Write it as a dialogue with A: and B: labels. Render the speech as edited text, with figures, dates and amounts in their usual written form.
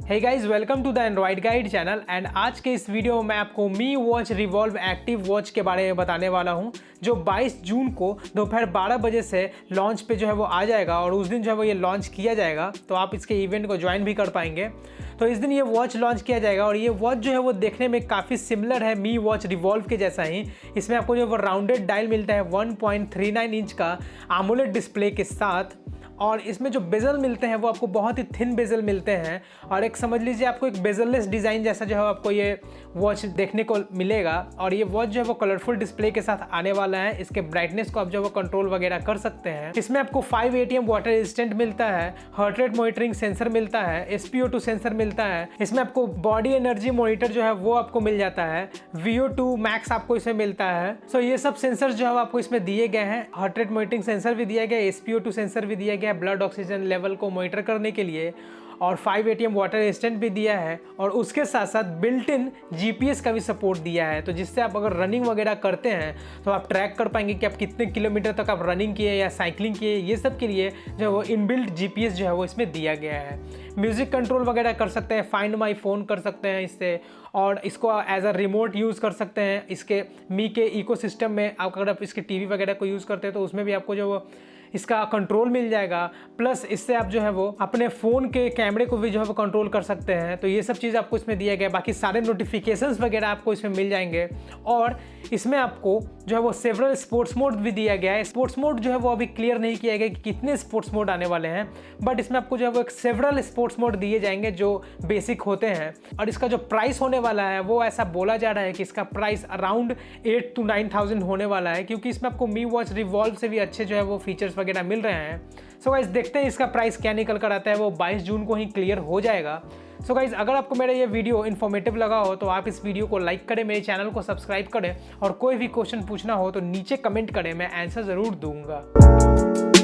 A: Hey guys, welcome to the android guide channel. And आज के इस वीडियो में मैं आपको Mi watch revolve active watch के बारे में बताने वाला हूं, जो 22 जून को दोपहर 12 बजे से लॉन्च पे जो है वो आ जाएगा और उस दिन जो है वो ये लॉन्च किया जाएगा, तो आप इसके इवेंट को ज्वाइन भी कर पाएंगे। तो इस दिन ये वॉच लॉन्च किया जाएगा और ये वॉच जो है वो देखने में काफ़ी सिमिलर है मी वॉच रिवॉल्व के जैसा ही। इसमें आपको जो वो राउंडेड डायल मिलता है 1.39 इंच का AMOLED डिस्प्ले के साथ, और इसमें जो बेजल मिलते हैं वो आपको बहुत ही थिन बेजल मिलते हैं और एक समझ लीजिए आपको एक बेजललेस डिज़ाइन जैसा जो है आपको ये वॉच देखने को मिलेगा। और ये वॉच जो है वो कलरफुल डिस्प्ले के साथ आने वाला है। इसके ब्राइटनेस को आप जो है वो कंट्रोल वगैरह कर सकते हैं। इसमें आपको 5 ATM वाटर रेजिस्टेंट मिलता है, हार्ट रेट मॉनिटरिंग सेंसर मिलता है, SpO2 सेंसर मिलता है। इसमें आपको बॉडी एनर्जी मॉनिटर जो है वो आपको मिल जाता है, VO2 मैक्स आपको इसमें मिलता है। सो ये सब सेंसर जो है आपको इसमें दिए गए हैं। हार्ट रेट मॉनिटरिंग सेंसर भी दिया गया है, SpO2 सेंसर भी दिया गया, ब्लड ऑक्सीजन लेवल को मॉनिटर करने के लिए, और 5 ATM वाटर रेजिस्टेंट भी दिया है। और उसके साथ साथ बिल्ट इन GPS का भी सपोर्ट दिया है, तो जिससे आप अगर रनिंग वगैरह करते हैं तो आप ट्रैक कर पाएंगे कि आप कितने किलोमीटर तक आप रनिंग किए या साइकिलिंग किए। ये सब के लिए जो है वो इनबिल्ट GPS जो है वो इसमें दिया गया है। म्यूज़िक कंट्रोल वगैरह कर सकते हैं, फाइंड माई फ़ोन कर सकते हैं इससे, और इसको एज अ रिमोट यूज़ कर सकते हैं। इसके मी के इकोसिस्टम में अगर आप इसके TV वगैरह को यूज़ करते हैं तो उसमें भी आपको जो वो इसका कंट्रोल मिल जाएगा। प्लस इससे आप जो है वो अपने फ़ोन के कैमरे को भी जो है वो कंट्रोल कर सकते हैं। तो ये सब चीज़ आपको इसमें दिया गया है। बाकी सारे नोटिफिकेशंस वगैरह आपको इसमें मिल जाएंगे। और इसमें आपको जो है वो सेवरल स्पोर्ट्स मोड भी दिया गया है। स्पोर्ट्स मोड जो है वो अभी क्लियर नहीं किया गया कि कितने स्पोर्ट्स मोड आने वाले हैं, बट इसमें आपको जो है वो एक सेवरल स्पोर्ट्स मोड दिए जाएंगे जो बेसिक होते हैं। और इसका जो प्राइस होने वाला है वो ऐसा बोला जा रहा है कि इसका प्राइस अराउंड 8 to 9,000 होने वाला है, क्योंकि इसमें आपको मी वॉच रिवॉल्व से भी अच्छे जो है वो फीचर्स वगैरह मिल रहे हैं। सो गाइस, देखते हैं इसका प्राइस क्या निकल कर आता है, वो 22 जून को ही क्लियर हो जाएगा। सो गाइस, अगर आपको मेरा ये वीडियो इन्फॉर्मेटिव लगा हो तो आप इस वीडियो को लाइक करें, मेरे चैनल को सब्सक्राइब करें, और कोई भी क्वेश्चन पूछना हो तो नीचे कमेंट करें, मैं आंसर ज़रूर दूंगा।